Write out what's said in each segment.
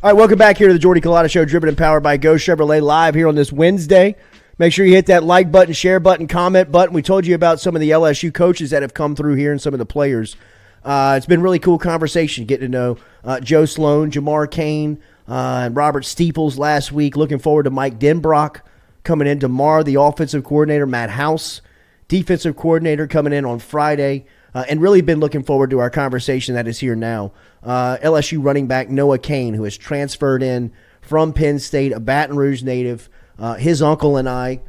All right, welcome back here to the Jordy Culotta Show, driven and powered by Go Chevrolet, live here on this Wednesday. Make sure you hit that like button, share button, comment button. We told you about some of the LSU coaches that have come through here and some of the players. It's been really cool conversation getting to know Joe Sloan, Jamar Cain, and Robert Steeples last week. Looking forward to Mike Denbrock coming in tomorrow, the offensive coordinator, Matt House, defensive coordinator coming in on Friday. And really been looking forward to our conversation that is here now. LSU running back Noah Cain, who has transferred in from Penn State, a Baton Rouge native. His uncle and I,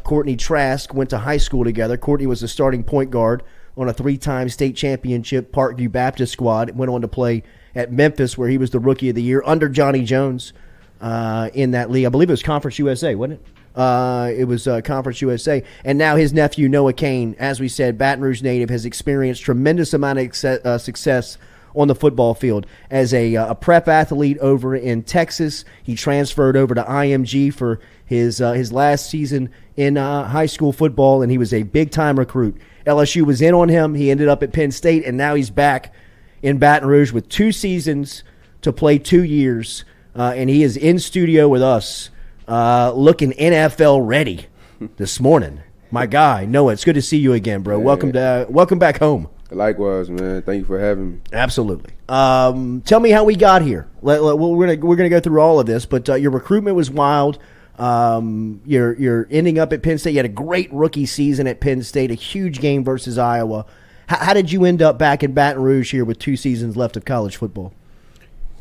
Courtney Trask, went to high school together. Courtney was the starting point guard on a 3-time state championship Parkview Baptist squad. Went on to play at Memphis, where he was the Rookie of the Year under Johnny Jones in that league. I believe it was Conference USA, wasn't it? It was Conference USA. And now his nephew, Noah Cain, as we said, Baton Rouge native, has experienced tremendous amount of success on the football field. As a prep athlete over in Texas, he transferred over to IMG for his last season in high school football, and he was a big-time recruit. LSU was in on him. He ended up at Penn State, and now he's back in Baton Rouge with 2 seasons to play 2 years, and he is in studio with us looking NFL ready this morning. My guy, Noah, it's good to see you again, bro. Yeah. Welcome back home. Likewise, man. Thank you for having me. Absolutely. Tell me how we got here. We're gonna go through all of this, but your recruitment was wild. You're ending up at Penn State. You had a great rookie season at Penn State, a huge game versus Iowa. How did you end up back in Baton Rouge here with 2 seasons left of college football?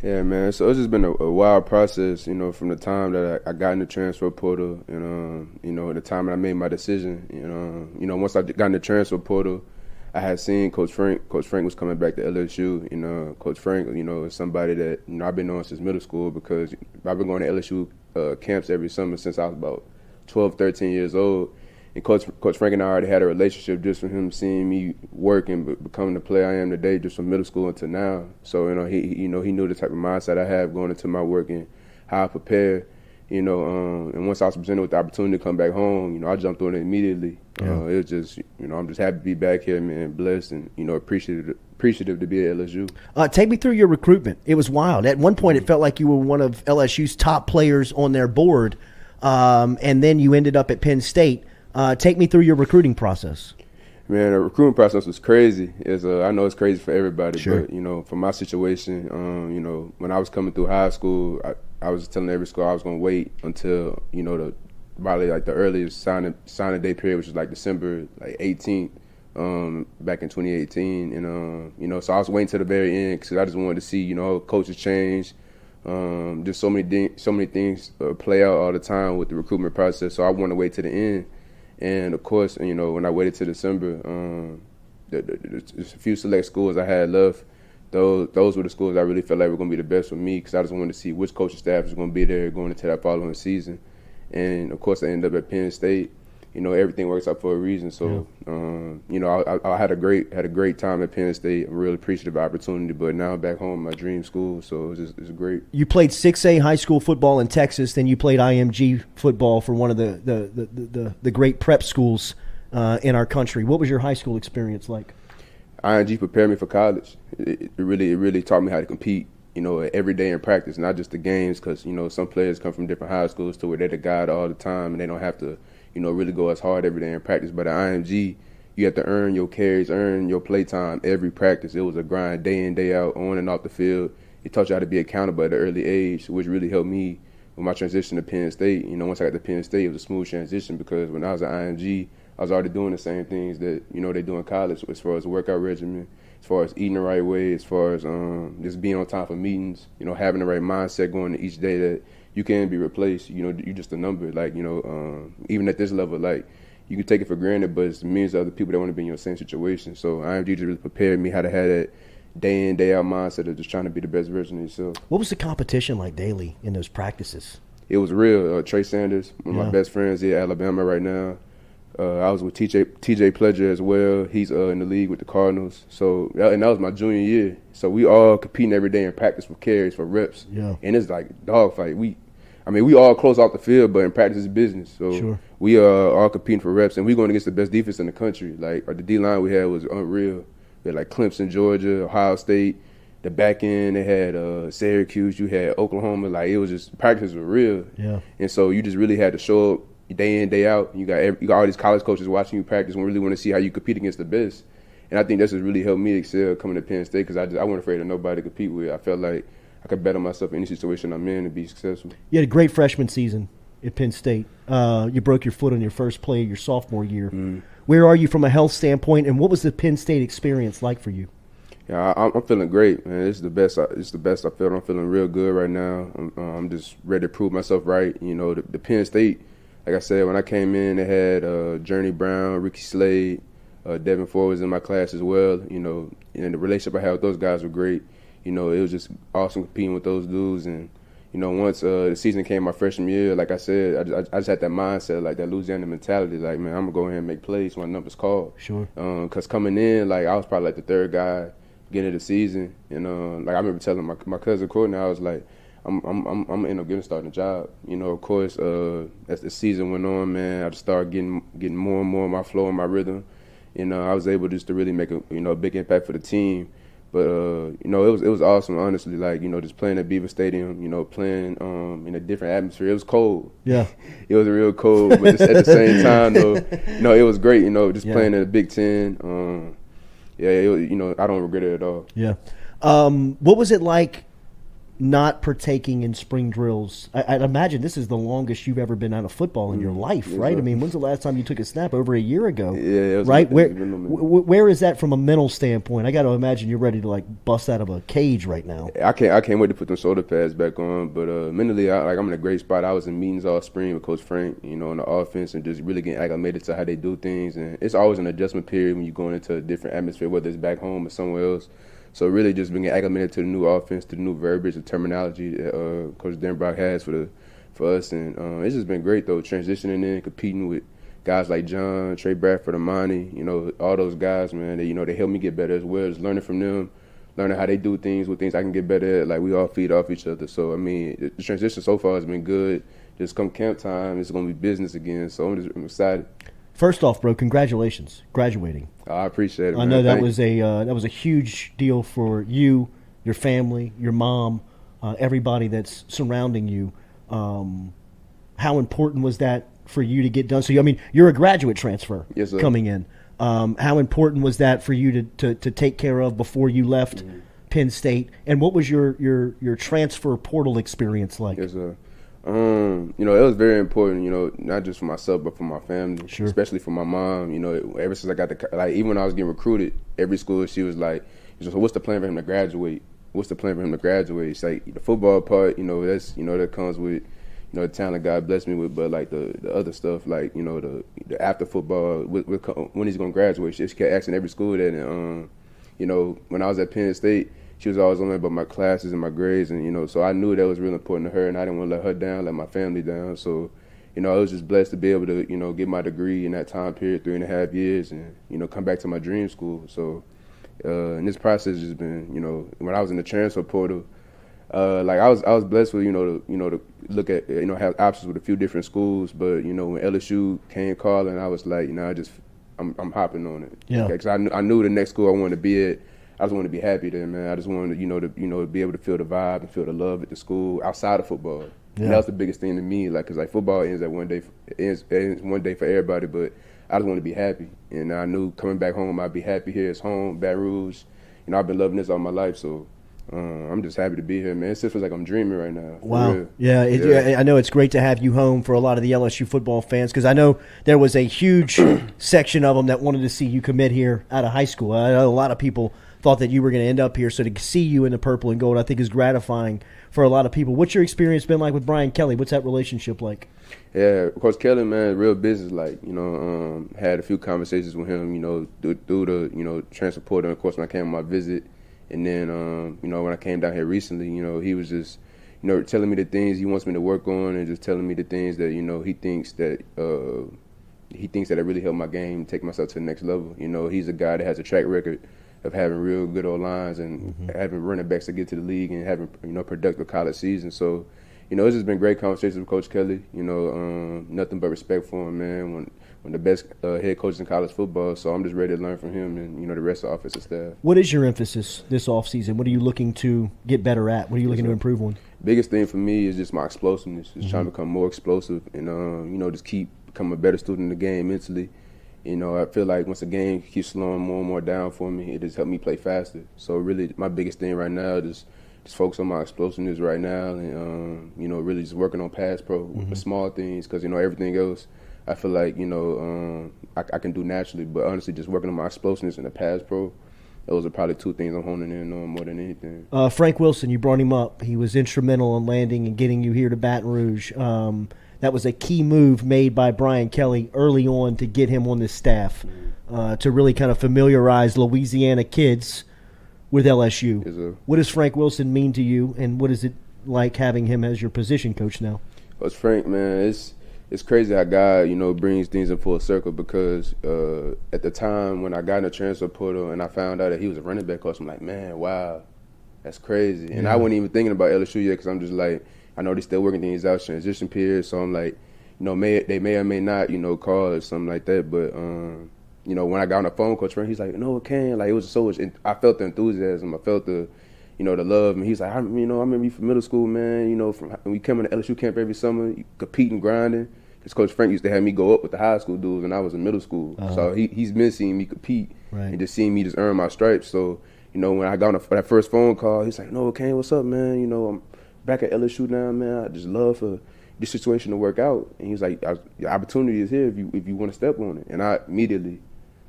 Yeah, man. So it's just been a wild process, from the time that I got in the transfer portal and, the time that I made my decision. Once I got in the transfer portal, I had seen Coach Frank. Coach Frank was coming back to LSU. Coach Frank, is somebody that, I've been knowing since middle school because I've been going to LSU camps every summer since I was about 12, 13 years old. And Coach Frank and I already had a relationship just from him seeing me work and becoming the player I am today, just from middle school until now. So he knew the type of mindset I have going into my work and how I prepare. And once I was presented with the opportunity to come back home, I jumped on it immediately. Yeah. It was just, I'm just happy to be back here, man, blessed and appreciative to be at LSU. Take me through your recruitment. It was wild. At one point, it felt like you were one of LSU's top players on their board, and then you ended up at Penn State. Take me through your recruiting process. Man, the recruiting process was crazy. I know it's crazy for everybody, sure. But, for my situation, when I was coming through high school, I was telling every school I was going to wait until, probably like the earliest signing day period, which was like December 18th, back in 2018. And, so I was waiting to the very end because I just wanted to see, coaches change. Just so many things play out all the time with the recruitment process. So I wanted to wait to the end. And, of course, when I waited till December, there's a few select schools I had left. Those were the schools I really felt like were going to be the best for me because I just wanted to see which coaching staff was going to be there going into that following season. And, of course, I ended up at Penn State. Everything works out for a reason. So, I had a great time at Penn State. I'm really appreciative of the opportunity. But now I'm back home, my dream school. So it's great. You played 6A high school football in Texas. Then you played IMG football for one of the great prep schools in our country. What was your high school experience like? IMG prepared me for college. It really taught me how to compete. Every day in practice, not just the games. Because some players come from different high schools to where they're the guy all the time, and they don't have to really go as hard every day in practice. But at IMG, you have to earn your carries, earn your play time every practice. It was a grind day in, day out, on and off the field. It taught you how to be accountable at an early age, which really helped me with my transition to Penn State. Once I got to Penn State, it was a smooth transition because when I was at IMG, I was already doing the same things that, they do in college as far as the workout regimen, as far as eating the right way, as far as just being on time for meetings, having the right mindset going to each day that you can be replaced. You're just a number. Even at this level, you can take it for granted, but it's millions of other people that want to be in your same situation. So IMG just really prepared me how to have that day in, day out mindset of just trying to be the best version of yourself. What was the competition like daily in those practices? It was real. Trey Sanders, one of my best friends here at Alabama right now. I was with TJ Pledger as well. He's in the league with the Cardinals. So, and that was my junior year. So we all competing every day in practice for carries, for reps. Yeah. And it's like dogfight. We all close off the field, but in practice is business. So sure. We are all competing for reps, and we're going against the best defense in the country. The D-line we had was unreal. We had Clemson, Georgia, Ohio State, the back end. They had Syracuse, you had Oklahoma. Like, it was just, practices were real. Yeah. And so you just really had to show up day in, day out. You got all these college coaches watching you practice and really want to see how you compete against the best. And I think that's just really helped me excel coming to Penn State, because I wasn't afraid of nobody to compete with. I felt like I could bet on myself in any situation I'm in and be successful. You had a great freshman season at Penn State. You broke your foot on your first play of your sophomore year. Where are you from a health standpoint, and what was the Penn State experience like for you? Yeah, I'm feeling great, man. It's the best. It's the best I felt. I'm feeling real good right now. I'm just ready to prove myself right. You know, the Penn State, like I said, when I came in, they had Journey Brown, Ricky Slade, Devin Ford was in my class as well. You know, and the relationship I had with those guys were great. You know, it was just awesome competing with those dudes. And you know, once the season came my freshman year, like I said, I just had that mindset, like that Louisiana mentality, like, man, I'm gonna go ahead and make plays when my number's called. Sure. Because coming in, like, I was probably like the third guy getting into the season, and like I remember telling my cousin Courtney, I was like, I'm gonna end up getting starting a job. You know, of course, as the season went on, man, I just started getting more and more of my flow and my rhythm. You know, I was able just to really make a big impact for the team. But you know, it was awesome, honestly. Like, you know, just playing at Beaver Stadium, you know, playing in a different atmosphere. It was cold. Yeah, it was real cold, but just at the same time, though, you know, it was great. You know, just playing in the Big Ten. Yeah, you know, I don't regret it at all. Yeah. What was it like not partaking in spring drills? I'd imagine this is the longest you've ever been out of football in your life, right? I mean, when's the last time you took a snap? Over a year ago. Yeah, right? Where is that from a mental standpoint? I got to imagine you're ready to, like, bust out of a cage right now. I can't wait to put them shoulder pads back on. But mentally, I'm in a great spot. I was in meetings all spring with Coach Frank, you know, on the offense, and just really getting acclimated to how they do things. And it's always an adjustment period when you're going into a different atmosphere, whether it's back home or somewhere else. So really just being acclimated to the new offense, to the new verbiage, the terminology that Coach Denbrock has for us. And it's just been great, though, transitioning in, competing with guys like John, Trey Bradford, Amani, you know, all those guys, man, they help me get better as well. Just learning from them, learning how they do things, what things I can get better at. Like, we all feed off each other. So, I mean, the transition so far has been good. Just come camp time, it's going to be business again. So I'm excited. First off, bro, congratulations, graduating. I appreciate it, man. I know that was a huge deal for you, your family, your mom, everybody that's surrounding you. How important was that for you to get done? So, I mean, you're a graduate transfer coming in. How important was that for you to take care of before you left Penn State? And what was your transfer portal experience like? Yes, sir. You know, it was very important, you know, not just for myself, but for my family, especially for my mom. You know, ever since I got even when I was getting recruited, every school, she was like, so what's the plan for him to graduate? What's the plan for him to graduate? It's like the football part, you know, that comes with, you know, the talent God blessed me with, but like the other stuff, like, you know, the after football, when he's going to graduate. She kept asking every school that. And, you know, when I was at Penn State, she was always on me about my classes and my grades, and, you know, so I knew that was really important to her, and I didn't want to let her down, let my family down. So, you know, I was just blessed to be able to, you know, get my degree in that time period, 3.5 years, and, you know, come back to my dream school. So, and this process has been, you know, when I was in the transfer portal, like I was blessed with, to look at, you know, have options with a few different schools, but, you know, when LSU came calling, I was like, you know, I'm hopping on it. Yeah. Because I knew the next school I wanted to be at. I just wanted to be happy there, man. I just wanted to be able to feel the vibe and feel the love at the school outside of football. Yeah. And that was the biggest thing to me, like, because like football ends one day for everybody, but I just wanted to be happy. And I knew coming back home, I'd be happy here. It's home, Baton Rouge. You know, I've been loving this all my life, so I'm just happy to be here, man. It just feels like I'm dreaming right now. Wow. Yeah, I know it's great to have you home for a lot of the LSU football fans, because I know there was a huge section of them that wanted to see you commit here out of high school. I know a lot of people thought that you were going to end up here, so to see you in the purple and gold, I think, is gratifying for a lot of people. What's your experience been like with Brian Kelly? What's that relationship like? Yeah, of course, Kelly, man, real business. Like, you know, had a few conversations with him, you know, through the, you know, transfer portal, and of course when I came on my visit. And then, you know, when I came down here recently, you know, he was just, you know, telling me the things he wants me to work on, and just telling me the things that, you know, he thinks that I really helped my game take myself to the next level. You know, he's a guy that has a track record of having real good old lines and having running backs to get to the league and having, you know, productive college seasons. So, you know, it's just been great conversations with Coach Kelly. You know, nothing but respect for him, man. one of the best head coaches in college football. So I'm just ready to learn from him and, the rest of the offensive staff. What is your emphasis this offseason? What are you looking to get better at? What are you looking to improve on? Biggest thing for me is just my explosiveness, just trying to become more explosive and, just keep becoming a better student in the game mentally. I feel like once the game keeps slowing more and more down for me, it just helped me play faster. So really my biggest thing right now is just focus on my explosiveness right now and, really just working on pass pro with the small things because, everything else I feel like, I can do naturally. But honestly, just working on my explosiveness and the pass pro, those are probably two things I'm honing in on more than anything. Frank Wilson, you brought him up. He was instrumental in landing and getting you here to Baton Rouge. That was a key move made by Brian Kelly early on to get him on the staff, to really kind of familiarize Louisiana kids with LSU. Yes, what does Frank Wilson mean to you, and what is it like having him as your position coach now? Well, it's Frank, man. It's crazy how God, brings things in full circle because at the time when I got in the transfer portal and I found out that he was a running back coach, I'm like, man, wow, that's crazy. And I wasn't even thinking about LSU yet because I'm just like, I know they're still working things out, transition period, so I'm like, they may or may not, call or something like that. But, when I got on the phone, Coach Frank, he's like, no, it can't. Like, it was so much, I felt the enthusiasm. I felt the love. And he's like, I remember you from middle school, man, from when we come in the LSU camp every summer, competing, grinding. Because Coach Frank used to have me go up with the high school dudes when I was in middle school. So he's been seeing me compete and just seeing me just earn my stripes. So, when I got on that first phone call, he's like, no, Cain, what's up, man? I'm back at LSU now, man. I just love for this situation to work out. And he's like, the opportunity is here if you want to step on it. And I immediately,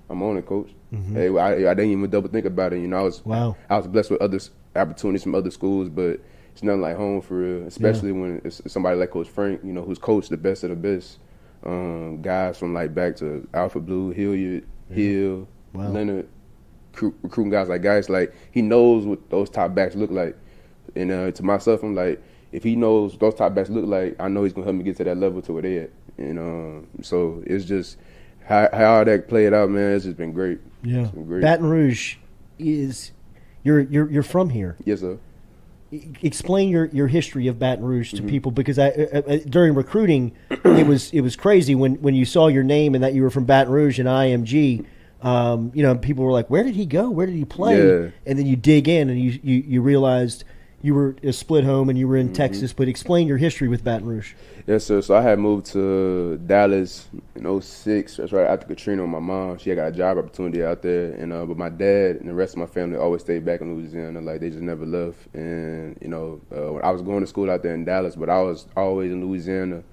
I'm on it, Coach. Hey, I didn't even double think about it. I was blessed with other opportunities from other schools, but it's nothing like home for real, especially when it's somebody like Coach Frank, who's coached the best of the best. Guys from like back to Alpha Blue, Hilliard, Hill, Leonard, recruiting guys like he knows what those top backs look like. And to myself, I'm like, if he knows what those top backs look like, I know he's gonna help me get to that level to where they at. And so it's just how that played out, man. It's just been great. Yeah, it's been great. Baton Rouge is you're from here. Yes, sir. Explain your history of Baton Rouge to people, because during recruiting, it was crazy when you saw your name and that you were from Baton Rouge and IMG. People were like, "Where did he go? Where did he play?" Yeah. And then you dig in and you realized you were a split home and you were in Texas. But explain your history with Baton Rouge. Yes, sir. So I had moved to Dallas in 2006. That's right after Katrina with my mom. She had got a job opportunity out there. And but my dad and the rest of my family always stayed back in Louisiana. Like, they just never left. And, when I was going to school out there in Dallas, but I was always in Louisiana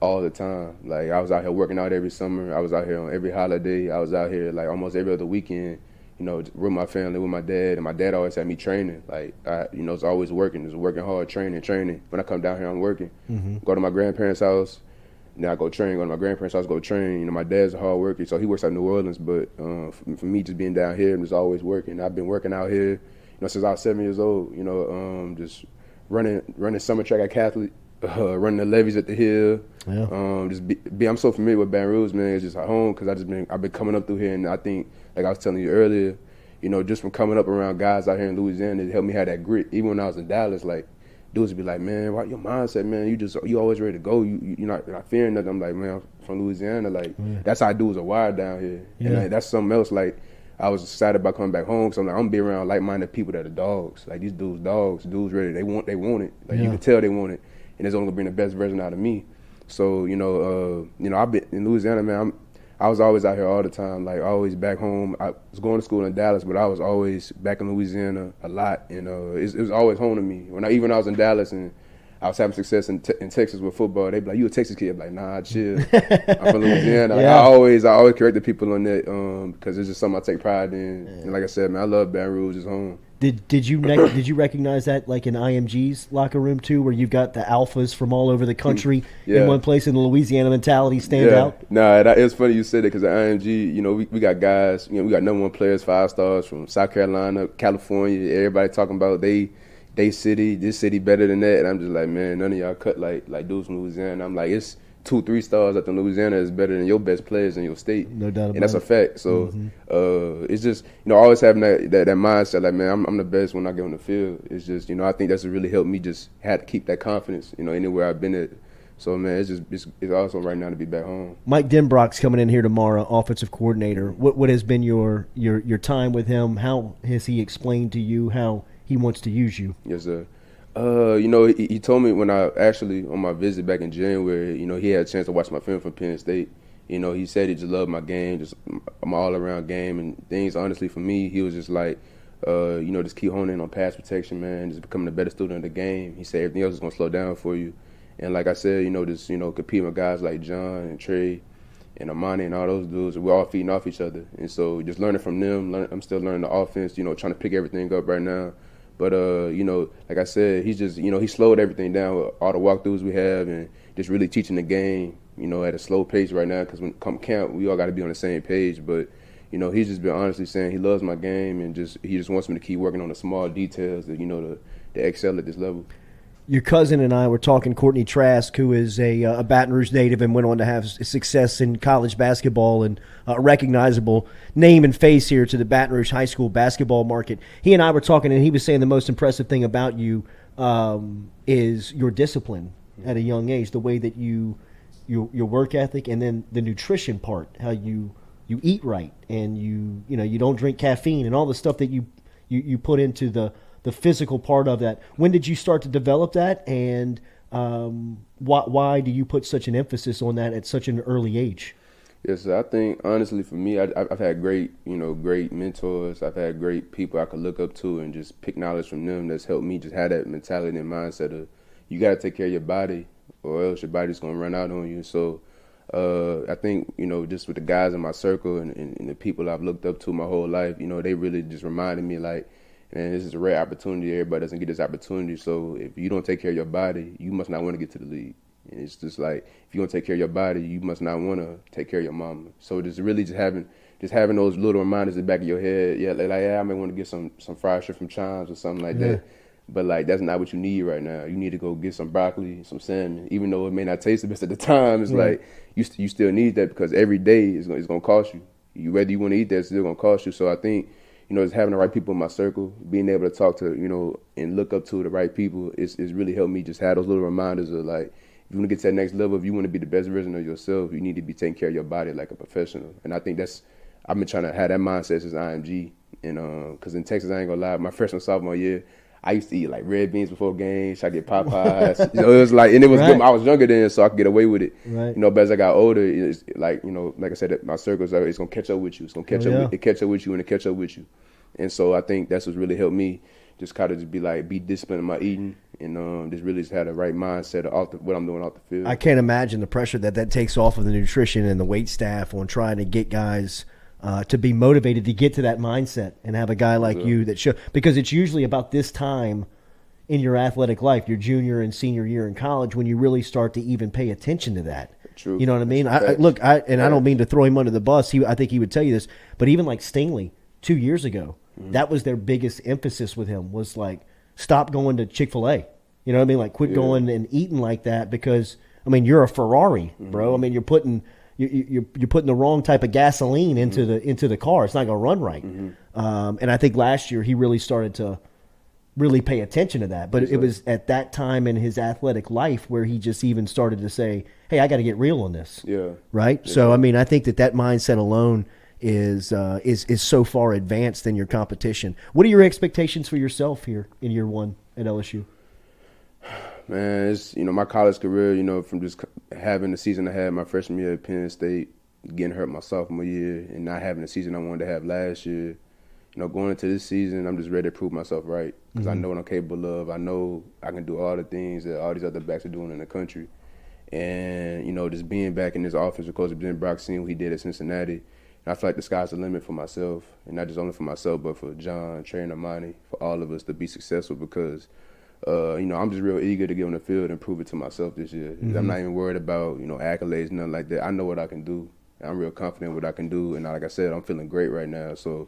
all the time. Like, I was out here working out every summer. I was out here on every holiday. I was out here, like, almost every other weekend, with my family, with my dad. And my dad always had me training. Like, it's always working. It's working hard, training. When I come down here, I'm working. Go to my grandparents' house, then I go train. Go to my grandparents' house, go train. My dad's a hard worker, so he works out in New Orleans. But for me, just being down here, I'm just always working. I've been working out here, since I was 7 years old. Just running summer track at Catholic, running the levees at the Hill. Yeah. I'm so familiar with Baton Rouge, man. It's just at home because I've been coming up through here, and I think, like I was telling you earlier, just from coming up around guys out here in Louisiana, it helped me have that grit. Even when I was in Dallas, like, dudes would be like, man, why your mindset, man? You always ready to go. You're not fearing nothing. I'm like, man, I'm from Louisiana. Like, that's how dudes are wired down here. Yeah. And that's something else. Like, I was excited about coming back home. So I'm gonna be around like-minded people that are dogs. Like, these dudes, dudes ready. They want it. Like, you can tell they want it, and it's only gonna bring the best version out of me. So I've been in Louisiana, man. I was always out here all the time, like always back home. I was going to school in Dallas, but I was always back in Louisiana a lot. It was always home to me. When I was in Dallas and I was having success in Texas with football, they'd be like, "You a Texas kid?" I'm like, "Nah, chill. I'm from Louisiana." Like, I always corrected people on that because it's just something I take pride in. And like I said, man, I love Baton Rouge. It's home. Did you recognize that, like, in IMG's locker room too, where you've got the alphas from all over the country in one place, and the Louisiana mentality stand out? Nah, it's funny you said it because at IMG, we got guys, we got #1 players, 5 stars from South Carolina, California. Everybody talking about they city, this city better than that, and I'm just like, man, none of y'all cut like dudes from Louisiana. I'm like, it's 2-3 stars up in Louisiana is better than your best players in your state. No doubt about it. And that's a fact. So it's just, always having that mindset, like, man, I'm the best when I get on the field. It's just, I think that's really helped me just have to keep that confidence, anywhere I've been at. So, man, it's awesome right now to be back home. Mike Denbrock's coming in here tomorrow, offensive coordinator. What has been your time with him? How has he explained to you how he wants to use you? Yes, sir. He told me when I actually, on my visit back in January, he had a chance to watch my film from Penn State. He said he just loved my game, just my all-around game and things. Honestly, for me, he was just like, just keep honing in on pass protection, man, just becoming a better student of the game. He said everything else is going to slow down for you. And like I said, just, competing with guys like John and Trey and Amani and all those dudes, we're all feeding off each other. And so just learning from them, I'm still learning the offense, trying to pick everything up right now. But, like I said, he's just, he slowed everything down with all the walkthroughs we have and just really teaching the game, at a slow pace right now because when come camp, we all got to be on the same page. But, he's just been honestly saying he loves my game and he just wants me to keep working on the small details that, to excel at this level. Your cousin and I were talking, Courtney Trask, who is a Baton Rouge native and went on to have success in college basketball and a recognizable name and face here to the Baton Rouge high school basketball market. He and I were talking, and he was saying the most impressive thing about you is your discipline at a young age, the way that your work ethic, and then the nutrition part, how you eat right, and you don't drink caffeine, and all the stuff that you put into the physical part of that. When did you start to develop that, and why do you put such an emphasis on that at such an early age? Yes, I think honestly for me, I've had great mentors. I've had great people I could look up to and just pick knowledge from them that's helped me just have that mentality and mindset of you got to take care of your body or else your body's going to run out on you. So I think, just with the guys in my circle and the people I've looked up to my whole life, they really just reminded me like, and this is a rare opportunity. Everybody doesn't get this opportunity. So if you don't take care of your body, you must not want to get to the league. And it's just like, if you don't take care of your body, you must not want to take care of your mama. So just really just having those little reminders in the back of your head. Yeah, I may want to get some fried shrimp from Chimes or something like that. But like that's not what you need right now. You need to go get some broccoli, some salmon. Even though it may not taste the best at the time, it's like you still need that because every day is going to cost you. Whether you want to eat that, it's still going to cost you. So I think, just having the right people in my circle, being able to talk to, and look up to the right people is really helped me just have those little reminders of like, if you want to get to that next level, if you want to be the best version of yourself, you need to be taking care of your body like a professional. And I think I've been trying to have that mindset since IMG. And because in Texas, I ain't gonna lie, my freshman, sophomore year, I used to eat like red beans before games. I get Popeyes. It was like, and it was good. I was younger then, so I could get away with it. Right. But as I got older, it's like, like I said, my circles, it's gonna catch up with you. It's gonna catch up. It catch up with you, and it catch up with you. And so I think that's what's really helped me just kind of just be disciplined in my eating and just really just have the right mindset of what I'm doing off the field. I can't imagine the pressure that takes off of the nutrition and the weight staff on trying to get guys to be motivated to get to that mindset and have a guy like you that show, because it's usually about this time in your athletic life, your junior and senior year in college, when you really start to even pay attention to that. True. You know what I mean? I don't mean to throw him under the bus. I think he would tell you this, but even like Stingley 2 years ago, that was their biggest emphasis with him was like, stop going to Chick-fil-A. You know what I mean? Like quit going and eating like that because, I mean, you're a Ferrari, bro. I mean, you're putting the wrong type of gasoline into the car. It's not going to run right. And I think last year he really started to really pay attention to that. But it was at that time in his athletic life where he just even started to say, hey, I got to get real on this. Yeah. Right? Yeah. So, I mean, I think that mindset alone is so far advanced than your competition. What are your expectations for yourself here in year one at LSU? Man, it's, my college career, from just having the season I had my freshman year at Penn State, getting hurt my sophomore year, and not having the season I wanted to have last year. Going into this season, I'm just ready to prove myself right because I know what I'm capable of. I know I can do all the things that all these other backs are doing in the country. And, just being back in this offense, of course, Brock seeing what he did at Cincinnati, I feel like the sky's the limit for myself, and not just only for myself, but for John, Trey, and Amani, for all of us to be successful because, I'm just real eager to get on the field and prove it to myself this year. I'm not even worried about, accolades, nothing like that. I know what I can do. I'm real confident in what I can do, and like I said, I'm feeling great right now. So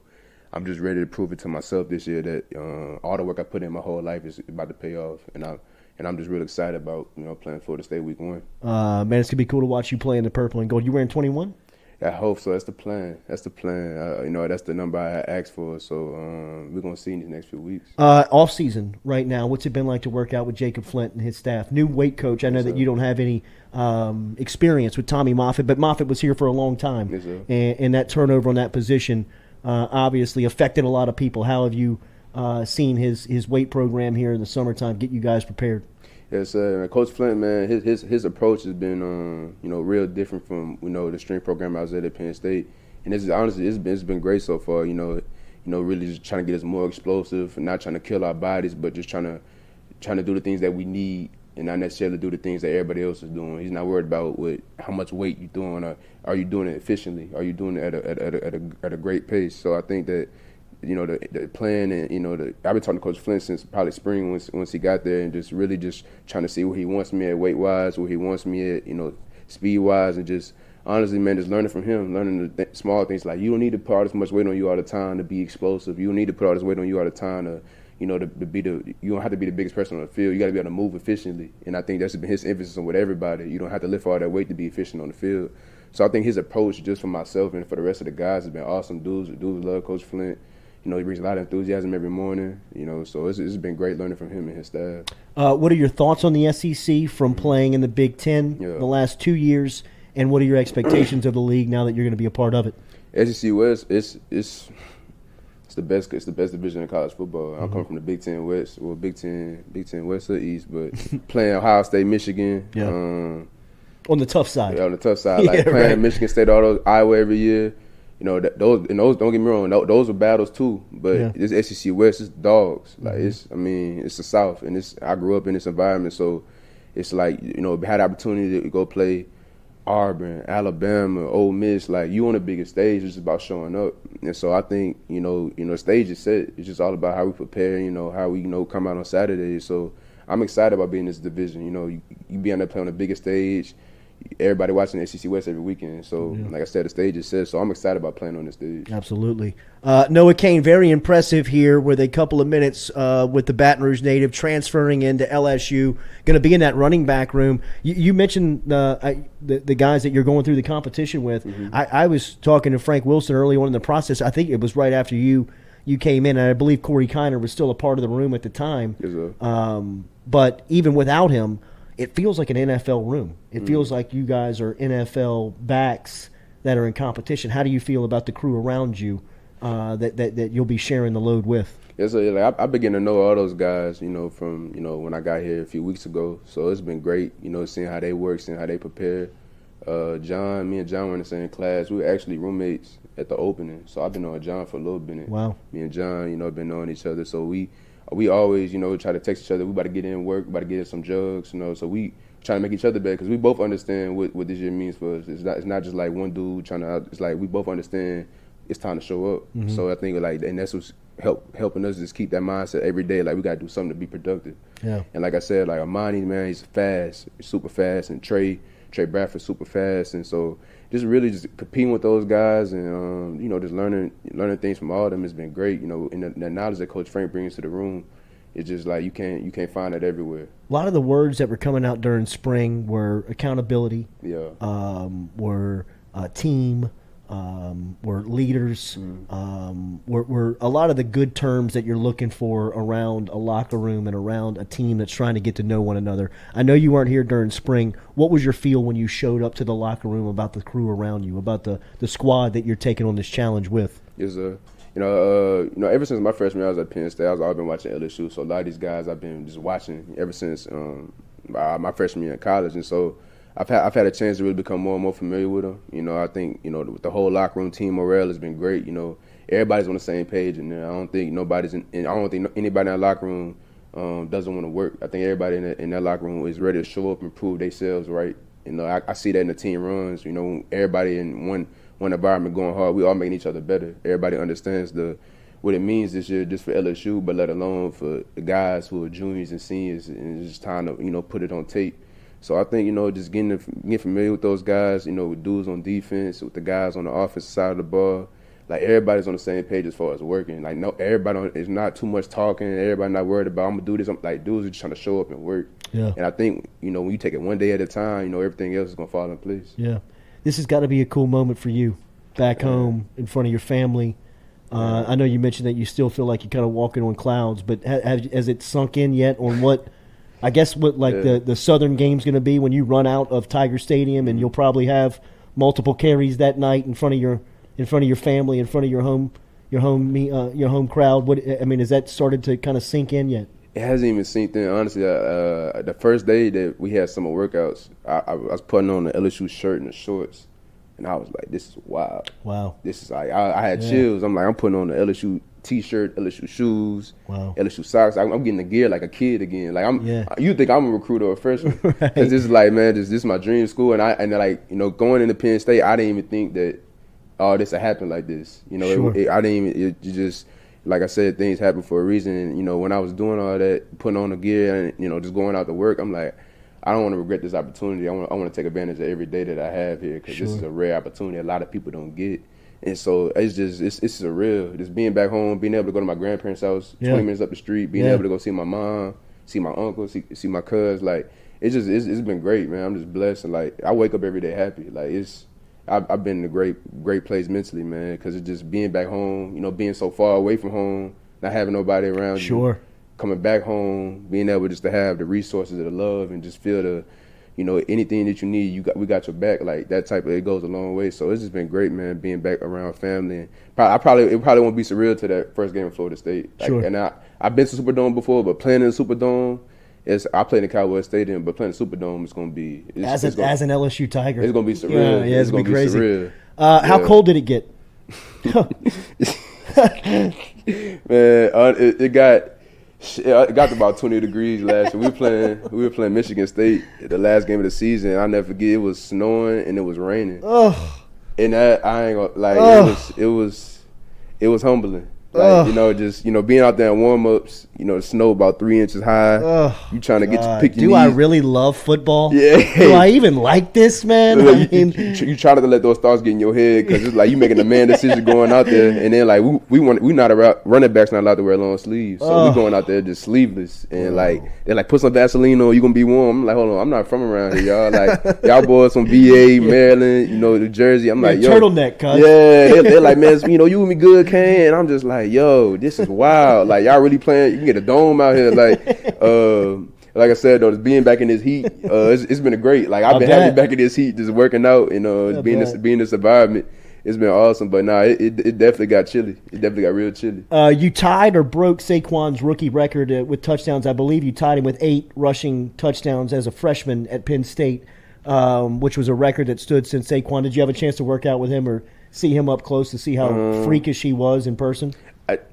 I'm just ready to prove it to myself this year that all the work I put in my whole life is about to pay off, and I'm just real excited about, playing Florida State week 1. Man, it's going to be cool to watch you play in the purple and gold. You wearing 21? I hope so. That's the plan. That's the plan. You know, that's the number I asked for. So we're gonna see in these next few weeks. Off season right now, what's it been like to work out with Jacob Flint and his staff? New weight coach. I know that you don't have any experience with Tommy Moffitt, but Moffitt was here for a long time, and that turnover on that position obviously affected a lot of people. How have you seen his weight program here in the summertime get you guys prepared? Yes, Coach Flint, man, his approach has been, you know, real different from, you know, the strength program I was at Penn State, and this is honestly it's been great so far. You know, really just trying to get us more explosive, and not trying to kill our bodies, but just trying to do the things that we need, and not necessarily do the things that everybody else is doing. He's not worried about how much weight you're doing, or are you doing it efficiently? Are you doing it at a great pace? So I think that, you know, the plan, and, you know, I've been talking to Coach Flint since probably spring once he got there, and just really just trying to see where he wants me at weight-wise, where he wants me at, you know, speed-wise, and just honestly, man, just learning from him, learning the small things, like you don't need to put all this much weight on you all the time to be explosive. You don't need to put all this weight on you all the time to, you know, you don't have to be the biggest person on the field. You got to be able to move efficiently, and I think that's been his emphasis on with everybody. You don't have to lift all that weight to be efficient on the field. So I think his approach, just for myself and for the rest of the guys, has been awesome. Dudes love Coach Flint. You know, he brings a lot of enthusiasm every morning, you know, so it's been great learning from him and his staff. What are your thoughts on the SEC from playing in the Big Ten the last 2 years, and what are your expectations of the league now that you're going to be a part of it? SEC West, it's the best division in college football. I'm coming from the Big Ten West, well, Big Ten West or East, but playing Ohio State, Michigan. On the tough side. Yeah, on the tough side. Like playing Michigan State, all those, Iowa every year. You know, those don't get me wrong, those are battles too. But this SEC West is dogs. Like it's the South, and I grew up in this environment, so it's like, you know, had the opportunity to go play Auburn, Alabama, Ole Miss. Like, you on the biggest stage, it's just about showing up. And so I think, you know, the stage is set. It's just all about how we prepare. You know, how we come out on Saturday. So I'm excited about being in this division. You know, you be on there playing on the biggest stage. Everybody watching the SEC West every weekend. So, like I said, the stage is set. So I'm excited about playing on this stage. Absolutely. Noah Cain, very impressive here with a couple of minutes with the Baton Rouge native transferring into LSU, going to be in that running back room. You mentioned the guys that you're going through the competition with. I was talking to Frank Wilson early on in the process. I think it was right after you came in, and I believe Corey Kiner was still a part of the room at the time. Yes, sir. But even without him, it feels like an NFL room. It feels like you guys are NFL backs that are in competition. How do you feel about the crew around you that you'll be sharing the load with? Yeah, so like I began to know all those guys, you know, from, you know, when I got here a few weeks ago. So it's been great, you know, seeing how they work, seeing how they prepare. Me and John were in the same class. We were actually roommates at the opening. So I've been knowing John for a little bit. Wow. Me and John, you know, been knowing each other. So we always, you know, try to text each other. We about to get in work, about to get in some jugs, you know. So we trying to make each other better, because we both understand what this year means for us. It's not just like one dude trying to. It's like we both understand it's time to show up. So I think and that's what's helping us just keep that mindset every day. Like, we got to do something to be productive. Yeah. And like I said, like Amani, man, he's fast, he's super fast, and Trey Bradford's super fast, and so just really just competing with those guys, and you know, just learning things from all of them has been great. You know, and the knowledge that Coach Frank brings to the room, it's just like you can't find it everywhere. A lot of the words that were coming out during spring were accountability, were team, were leaders, were a lot of the good terms that you're looking for around a locker room and around a team that's trying to get to know one another. I know you weren't here during spring. What was your feel when you showed up to the locker room about the crew around you, about the squad that you're taking on this challenge with? Yes, you know, ever since my freshman year, I was at Penn State. I've been watching LSU, so a lot of these guys I've been just watching ever since my freshman year in college, and so I've had a chance to really become more and more familiar with them. You know, I think, you know, the whole locker room team morale has been great. You know, everybody's on the same page, and I don't think anybody in that locker room doesn't want to work. I think everybody in that locker room is ready to show up and prove themselves, right? You know, I see that in the team runs. You know, everybody in one environment going hard, we all making each other better. Everybody understands what it means this year, just for LSU, but let alone for the guys who are juniors and seniors, and it's just time to, you know, put it on tape. So I think, you know, just getting familiar with those guys, you know, with dudes on defense, with the guys on the offensive side of the ball, like everybody's on the same page as far as working. Like, no, everybody is not too much talking. Everybody not worried about, I'm gonna do this. Like, dudes are just trying to show up and work. Yeah. And I think, you know, when you take it one day at a time, you know, everything else is gonna fall in place. Yeah. this has got to be a cool moment for you back home in front of your family. I know you mentioned that you still feel like you're kind of walking on clouds, but has it sunk in yet on what the Southern game's going to be when you run out of Tiger Stadium, and you'll probably have multiple carries that night in front of your family, in front of your home crowd? Has that started to kind of sink in yet? It hasn't even sinked in, honestly. The first day that we had summer workouts, I was putting on the LSU shirt and the shorts, and I was like, "This is wild." Wow. This is like I had chills. I'm like, I'm putting on the LSU T-shirt, LSU shoes, wow, LSU socks. I'm getting the gear like a kid again. Like you think I'm a recruiter or a freshman? Right. Cause this is like, man, this is my dream school, going into Penn State, I didn't even think that this would happen like this. Sure. I didn't even. It just. Like I said, things happen for a reason. And, when I was doing all that, putting on the gear and, just going out to work, I'm like, I don't want to regret this opportunity. I want to take advantage of every day that I have here because This is a rare opportunity a lot of people don't get. And so it's surreal. Just being back home, being able to go to my grandparents' house 20 minutes up the street, being able to go see my mom, see my uncle, see my cuz. Like, it's been great, man. I'm just blessed. And, like, I wake up every day happy. Like, I've been in a great place mentally, man, because it's just being back home, being so far away from home, not having nobody around you, coming back home, being able just to have the resources of the love and just feel the, anything that you need, we got your back, like that type of, it goes a long way. So it's just been great, man, being back around family. And it probably won't be surreal to that first game in Florida State. Sure. And I've been to Superdome before, but playing in the Superdome, I played in the Cowboys Stadium, but playing the Superdome is going to be as an LSU Tiger. It's going to be surreal. Yeah, it's going to be crazy. Surreal. How cold did it get? Man, it got to about 20 degrees last year. We were playing Michigan State the last game of the season. I'll never forget. It was snowing and it was raining. Oh. And that, I ain't gonna like. It was humbling. Like, being out there in warm-ups, the snow about 3 inches high. You trying to pick your knees. Do I really love football? Yeah. Do I even like this, man? You try to let those thoughts get in your head because it's like you making a man decision going out there, and then like we not running backs not allowed to wear long sleeves, so we going out there just sleeveless, and like they're like, put some Vaseline on, you gonna be warm. I'm like, hold on, I'm not from around here, y'all. Like y'all boys from VA, Maryland, New Jersey. I'm like, yo, turtleneck, cuz. Yeah, they're like, man, you with me good, Cain? And I'm just like, yo, this is wild. Like, y'all really playing. You can get a dome out here. Like I said, though, just being back in this heat, it's been a great. Like, I've been happy back in this heat, just working out, being in this environment. It's been awesome. But nah, it definitely got chilly. It definitely got real chilly. You tied or broke Saquon's rookie record with touchdowns. I believe you tied him with 8 rushing touchdowns as a freshman at Penn State, which was a record that stood since Saquon. Did you have a chance to work out with him or see him up close to see how freakish he was in person?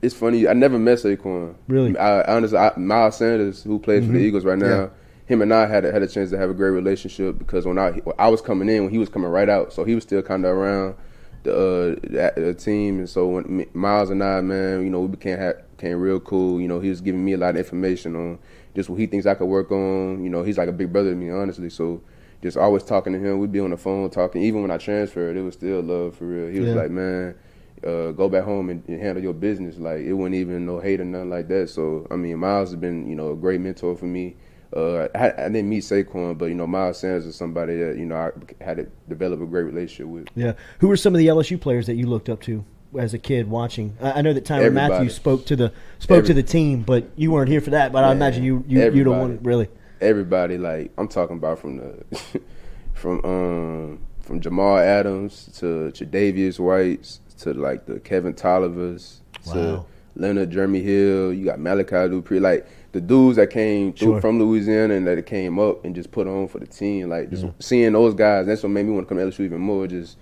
It's funny. I never met Saquon. Really? Honestly, Miles Sanders, who plays for the Eagles right now, him and I had a chance to have a great relationship because when I was coming in, when he was coming right out, so he was still kind of around the team. And so when Miles and I, man, we became real cool. He was giving me a lot of information on just what he thinks I could work on. He's like a big brother to me, honestly. So just always talking to him. We'd be on the phone talking. Even when I transferred, it was still love for real. He was like, man, go back home and handle your business. Like, it wasn't even no hate or nothing like that. So, I mean, Miles has been, a great mentor for me. I didn't meet Saquon, but, Miles Sanders is somebody that, I had to develop a great relationship with. Yeah. Who were some of the LSU players that you looked up to as a kid watching? I know that Tyrann Mathieu spoke to the team, but you weren't here for that. But I imagine you don't want really. Everybody, like, I'm talking about from the from Jamal Adams to Tre'Davious White to like the Kevin Tollivers to Leonard Jeremy Hill. You got Malachi Dupree, like the dudes that came through from Louisiana and that came up and just put on for the team. Like just seeing those guys, that's what made me want to come to LSU even more. Just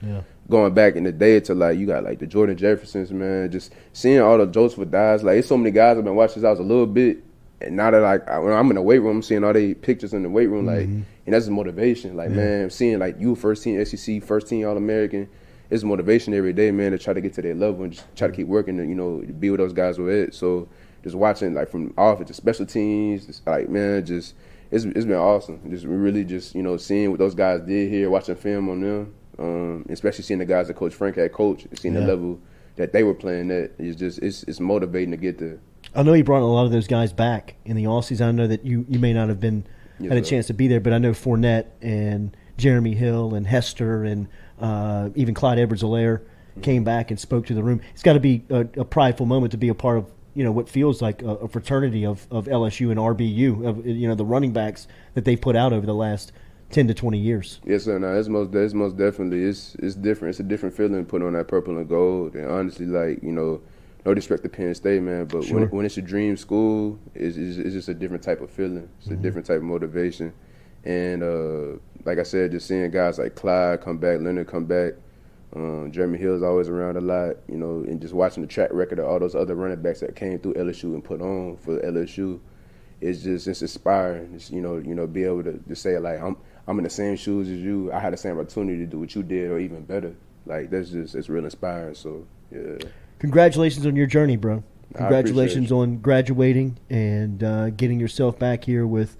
going back in the day to like you got like the Jordan Jeffersons, man. Just seeing all the Joseph Addais. Like it's so many guys I've been watching since I was a little bit. And now that like when I'm in the weight room, I'm seeing all they pictures in the weight room, like, and that's motivation. Like, man, seeing like you first team SEC, first team All-American, it's motivation every day, man, to try to get to their level and just try to keep working and, be where those guys were at. So just watching like from offense to special teams, just like, man, just it's been awesome. Just really just, seeing what those guys did here, watching film on them, especially seeing the guys that Coach Frank had coached and seeing the level that they were playing at. It's just it's motivating to get there. I know you brought a lot of those guys back in the offseason. I know that you may not have been had a chance to be there, but I know Fournette and Jeremy Hill and Hester and even Clyde Edwards-Helaire came back and spoke to the room. It's got to be a prideful moment to be a part of, what feels like a fraternity of LSU and RBU, of, the running backs that they put out over the last 10 to 20 years. Yes, sir. No, it's most definitely. It's different. It's a different feeling putting on that purple and gold. And honestly, no disrespect to Penn State, man, but Sure. when it's a dream school, it's just a different type of feeling. It's a different type of motivation. And like I said, just seeing guys like Clyde come back, Leonard come back, Jeremy Hill's always around a lot, and just watching the track record of all those other running backs that came through LSU and put on for LSU, it's inspiring. It's, be able to just say, like, I'm in the same shoes as you. I had the same opportunity to do what you did or even better. Like, it's real inspiring. So, yeah. Congratulations on your journey, bro. Congratulations you. on graduating and getting yourself back here with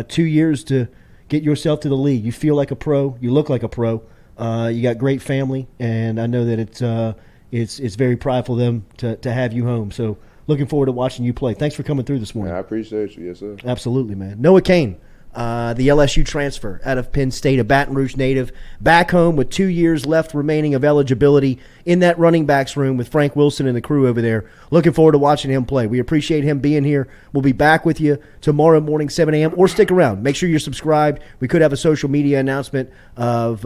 2 years to get yourself to the league. You feel like a pro. You look like a pro. You got great family, and I know that it's very prideful of them to have you home. So looking forward to watching you play. Thanks for coming through this morning. I appreciate you. Yes, sir. Absolutely, man. Noah Cain, the LSU transfer out of Penn State, a Baton Rouge native, back home with 2 years left remaining of eligibility in that running backs room with Frank Wilson and the crew over there. Looking forward to watching him play. We appreciate him being here. We'll be back with you tomorrow morning, 7 a.m., or stick around. Make sure you're subscribed. We could have a social media announcement of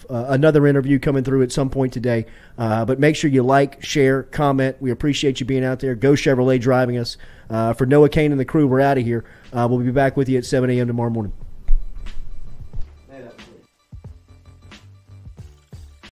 another interview coming through at some point today. But make sure you like, share, comment. We appreciate you being out there. Go Chevrolet driving us. For Noah Cain and the crew, we're out of here. We'll be back with you at 7 a.m. tomorrow morning.